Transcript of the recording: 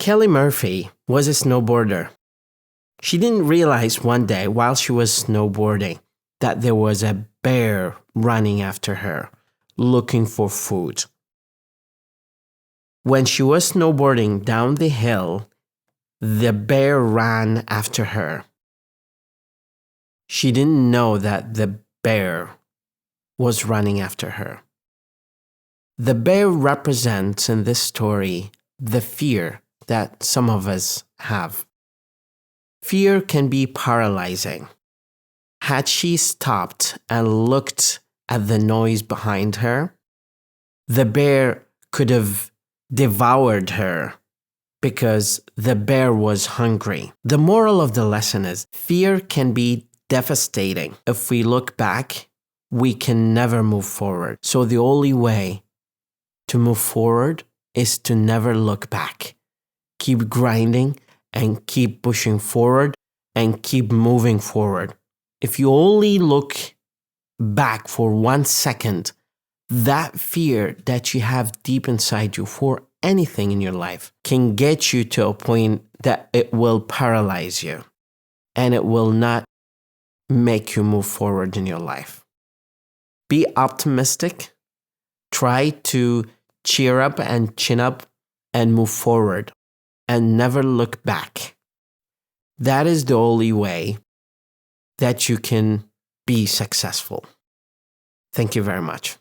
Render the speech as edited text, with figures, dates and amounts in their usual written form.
Kelly Murphy was a snowboarder. She didn't realize one day while she was snowboarding that there was a bear running after her, looking for food. When she was snowboarding down the hill, the bear ran after her. She didn't know that the bear was running after her. The bear represents in this story the fear that some of us have. Fear can be paralyzing. Had she stopped and looked at the noise behind her, the bear could have devoured her because the bear was hungry. The moral of the lesson is fear can be devastating. If we look back, we can never move forward. So the only way to move forward is to never look back. Keep grinding and keep pushing forward and keep moving forward. If you only look back for 1 second, that fear that you have deep inside you for anything in your life can get you to a point that it will paralyze you and it will not make you move forward in your life. Be optimistic. Try to cheer up and chin up and move forward and never look back. That is the only way that you can be successful. Thank you very much.